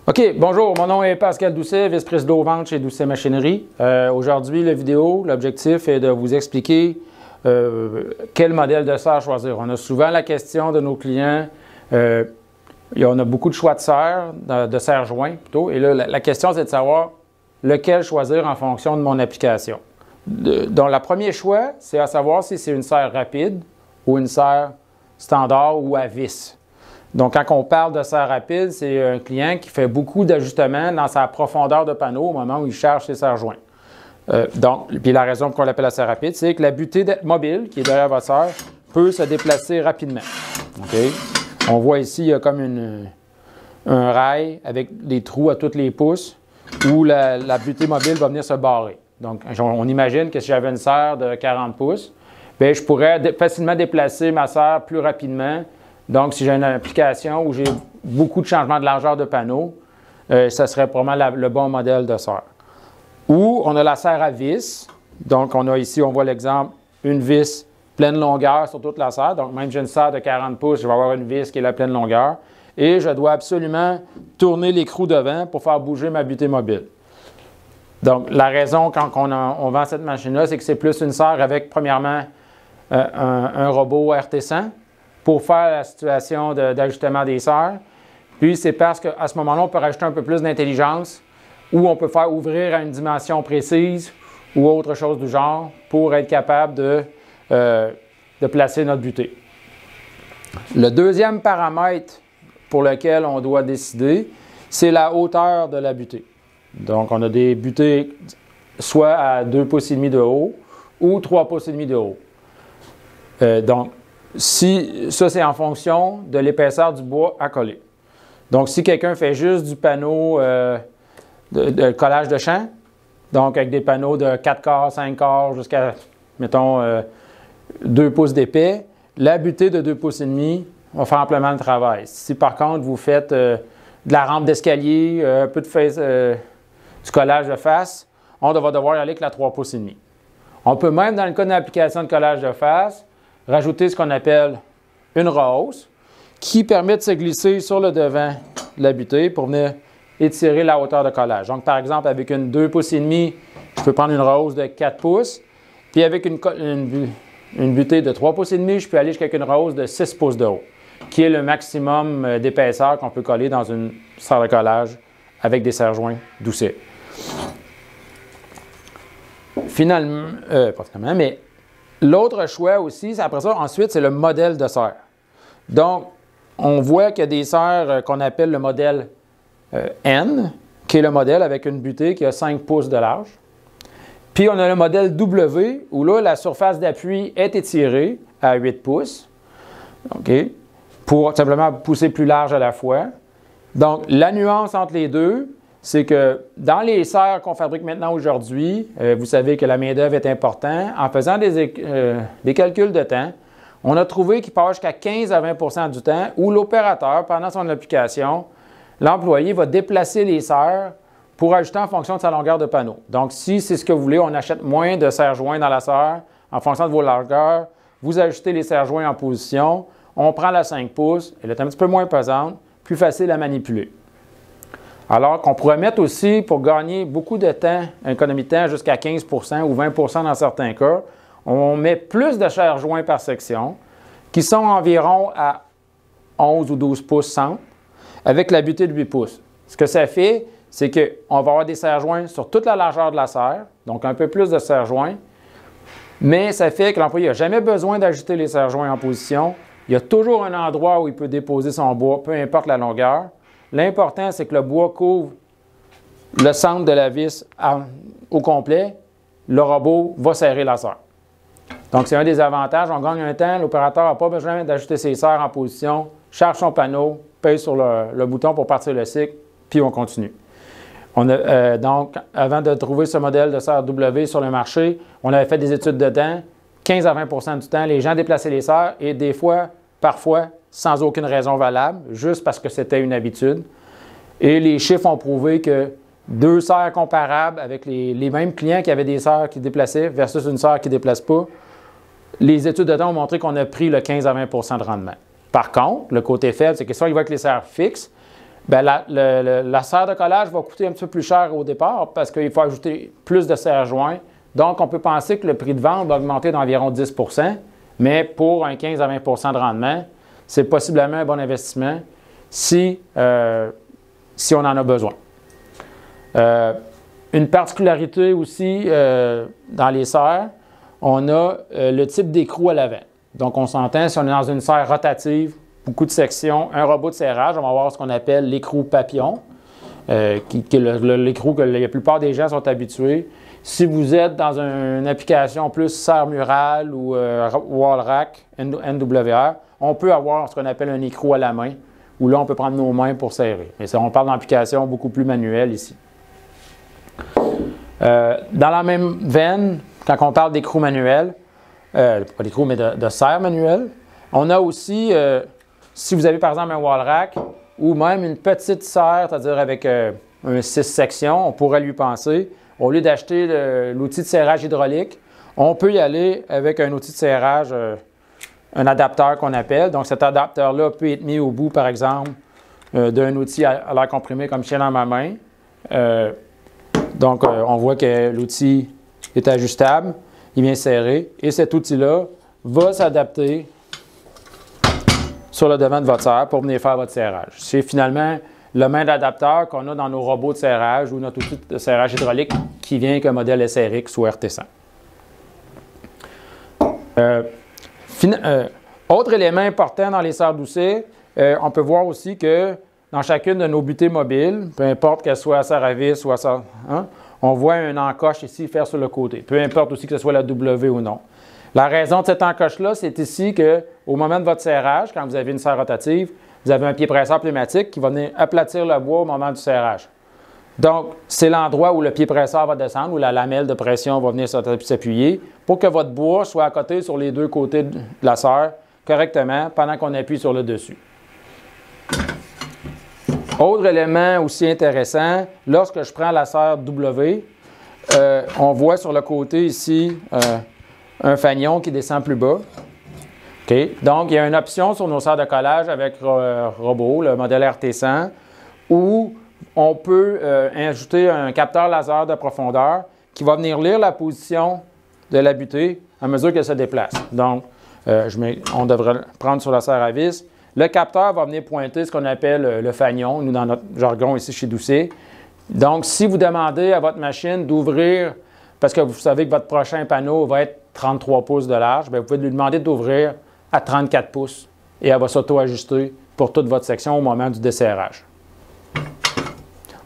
OK, bonjour, mon nom est Pascal Doucet, vice-président aux ventes chez Doucet Machinerie. Aujourd'hui, la vidéo, l'objectif est de vous expliquer quel modèle de serre choisir. On a souvent la question de nos clients, on a beaucoup de choix de serre, de serre joint plutôt, et là, la question c'est de savoir lequel choisir en fonction de mon application. Donc, le premier choix, c'est à savoir si c'est une serre rapide ou une serre standard ou à vis. Donc, quand on parle de serre rapide, c'est un client qui fait beaucoup d'ajustements dans sa profondeur de panneau au moment où il charge ses serre joints. Puis la raison pour qu'on l'appelle la serre rapide, c'est que la butée mobile qui est derrière votre serre peut se déplacer rapidement. Okay? On voit ici, il y a comme un rail avec des trous à tous les pouces où la butée mobile va venir se barrer. Donc, on imagine que si j'avais une serre de 40 pouces, bien, je pourrais facilement déplacer ma serre plus rapidement. Donc, si j'ai une application où j'ai beaucoup de changements de largeur de panneau, ça serait probablement le bon modèle de serre. Ou on a la serre à vis. Donc, on a ici, on voit l'exemple, une vis pleine longueur sur toute la serre. Donc, même si j'ai une serre de 40 pouces, je vais avoir une vis qui est la pleine longueur. Et je dois absolument tourner l'écrou devant pour faire bouger ma butée mobile. Donc, la raison quand on vend cette machine-là, c'est que c'est plus une serre avec, premièrement, un robot RT100 pour faire la situation d'ajustement des serres. Puis, c'est parce qu'à ce moment-là, on peut rajouter un peu plus d'intelligence ou on peut faire ouvrir à une dimension précise ou autre chose du genre pour être capable de placer notre butée. Le deuxième paramètre pour lequel on doit décider, c'est la hauteur de la butée. Donc, on a des butées soit à 2,5 pouces de haut ou 3,5 pouces de haut. Ça, c'est en fonction de l'épaisseur du bois à coller. Donc, si quelqu'un fait juste du panneau de collage de champ, donc avec des panneaux de 4 quarts, 5 quarts jusqu'à, mettons, 2 pouces d'épais, la butée de 2,5 pouces va faire amplement le travail. Si par contre, vous faites de la rampe d'escalier, un peu du collage de face, on va devoir y aller avec la 3,5 pouces. On peut même, dans le cas d'une application de collage de face, rajouter ce qu'on appelle une rehausse qui permet de se glisser sur le devant de la butée pour venir étirer la hauteur de collage. Donc, par exemple, avec une 2,5 pouces, je peux prendre une rehausse de 4 pouces. Puis avec une butée de 3,5 pouces, je peux aller jusqu'à une rehausse de 6 pouces de haut, qui est le maximum d'épaisseur qu'on peut coller dans une serre de collage avec des serre-joints Doucet. Finalement, pas finalement, mais l'autre choix aussi, après ça, ensuite, c'est le modèle de serre. Donc, on voit qu'il y a des serres qu'on appelle le modèle N, qui est le modèle avec une butée qui a 5 pouces de large. Puis, on a le modèle W, où là, la surface d'appui est étirée à 8 pouces, okay, pour simplement pousser plus large à la fois. Donc, la nuance entre les deux, c'est que dans les serres qu'on fabrique maintenant aujourd'hui, vous savez que la main-d'œuvre est importante. En faisant des calculs de temps, on a trouvé qu'il passe jusqu'à 15 à 20 du temps où l'opérateur, pendant son application, l'employé va déplacer les serres pour ajuster en fonction de sa longueur de panneau. Donc, si c'est ce que vous voulez, on achète moins de serre-joints dans la serre en fonction de vos largeurs. Vous ajustez les serre-joints en position. On prend la 5 pouces, elle est un petit peu moins pesante, plus facile à manipuler. Alors qu'on pourrait mettre aussi, pour gagner beaucoup de temps, une économie de temps jusqu'à 15 ou 20 dans certains cas, on met plus de serre-joints par section, qui sont environ à 11 ou 12 pouces centre, avec la butée de 8 pouces. Ce que ça fait, c'est qu'on va avoir des serre-joints sur toute la largeur de la serre, donc un peu plus de serre-joints, mais ça fait que l'employé n'a jamais besoin d'ajuster les serre-joints en position. Il y a toujours un endroit où il peut déposer son bois, peu importe la longueur. L'important, c'est que le bois couvre le centre de la vis au complet. Le robot va serrer la serre. Donc, c'est un des avantages. On gagne un temps. L'opérateur n'a pas besoin d'ajuster ses serres en position, charge son panneau, pèse sur le bouton pour partir le cycle, puis on continue. Donc, avant de trouver ce modèle de serre W sur le marché, on avait fait des études de temps. 15 à 20 du temps, les gens déplaçaient les serres et des fois, parfois, sans aucune raison valable, juste parce que c'était une habitude. Et les chiffres ont prouvé que 2 serres comparables avec les mêmes clients qui avaient des serres qui déplaçaient versus une serre qui ne déplace pas, les études de temps ont montré qu'on a pris le 15 à 20 de rendement. Par contre, le côté faible, c'est que soit il va avec les serres fixes, bien, la serre de collage va coûter un petit peu plus cher au départ parce qu'il faut ajouter plus de serre-joints. Donc, on peut penser que le prix de vente va augmenter d'environ 10 %, mais pour un 15 à 20 % de rendement, c'est possiblement un bon investissement si on en a besoin. Une particularité aussi dans les serres, on a le type d'écrou à l'avant. Donc, on s'entend, si on est dans une serre rotative, beaucoup de sections, un robot de serrage, on va avoir ce qu'on appelle l'écrou papillon, qui est l'écrou que la plupart des gens sont habitués. Si vous êtes dans une application plus serre murale ou wall rack, NWR, on peut avoir ce qu'on appelle un écrou à la main, où là, on peut prendre nos mains pour serrer. Mais ça, on parle d'application beaucoup plus manuelle ici. Dans la même veine, quand on parle d'écrou manuel, pas d'écrou, mais de serre manuelle, on a aussi, si vous avez par exemple un wall rack ou même une petite serre, c'est-à-dire avec un 6 sections, on pourrait lui penser, au lieu d'acheter l'outil de serrage hydraulique, on peut y aller avec un outil de serrage, un adapteur qu'on appelle. Donc cet adapteur-là peut être mis au bout, par exemple, d'un outil à l'air comprimé comme je tiens dans ma main. Donc, on voit que l'outil est ajustable, il vient serrer, et cet outil-là va s'adapter sur le devant de votre serre pour venir faire votre serrage. C'est finalement le même adapteur qu'on a dans nos robots de serrage ou notre outil de serrage hydraulique qui vient avec un modèle SRX ou RT100. Autre élément important dans les serres Doucet, on peut voir aussi que dans chacune de nos butées mobiles, peu importe qu'elle soit à serre à vis ou à serre, on voit un encoche ici faire sur le côté. Peu importe aussi que ce soit la W ou non. La raison de cette encoche-là, c'est ici qu'au moment de votre serrage, quand vous avez une serre rotative, vous avez un pied presseur pneumatique qui va venir aplatir le bois au moment du serrage. Donc, c'est l'endroit où le pied presseur va descendre, où la lamelle de pression va venir s'appuyer pour que votre bois soit à côté sur les deux côtés de la serre correctement pendant qu'on appuie sur le dessus. Autre élément aussi intéressant, lorsque je prends la serre W, on voit sur le côté ici un fanion qui descend plus bas. Okay. Donc, il y a une option sur nos serres de collage avec robot, le modèle RT100, où on peut ajouter un capteur laser de profondeur qui va venir lire la position de la butée à mesure qu'elle se déplace. Donc, on devrait le prendre sur la serre à vis. Le capteur va venir pointer ce qu'on appelle le fanion, nous dans notre jargon ici chez Doucet. Donc, si vous demandez à votre machine d'ouvrir, parce que vous savez que votre prochain panneau va être 33 pouces de large, bien, vous pouvez lui demander d'ouvrir à 34 pouces et elle va s'auto-ajuster pour toute votre section au moment du desserrage.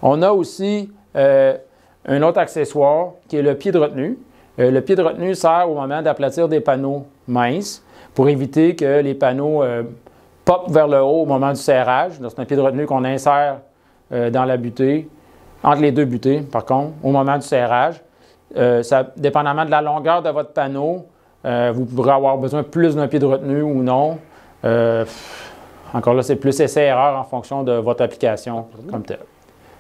On a aussi un autre accessoire qui est le pied de retenue. Le pied de retenue sert au moment d'aplatir des panneaux minces pour éviter que les panneaux pop vers le haut au moment du serrage. C'est un pied de retenue qu'on insère dans la butée, entre les deux butées, par contre, au moment du serrage. Dépendamment de la longueur de votre panneau, vous pourrez avoir besoin plus d'un pied de retenue ou non. Encore là, c'est plus essai-erreur en fonction de votre application comme telle.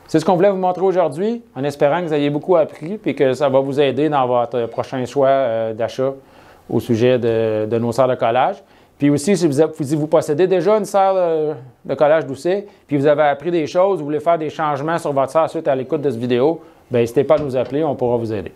C'est ce qu'on voulait vous montrer aujourd'hui, en espérant que vous ayez beaucoup appris et que ça va vous aider dans votre prochain choix d'achat au sujet de nos serres de collage. Puis aussi, si vous possédez déjà une serre de collage Doucet, puis vous avez appris des choses, vous voulez faire des changements sur votre serre suite à l'écoute de cette vidéo, bien, n'hésitez pas à nous appeler, on pourra vous aider.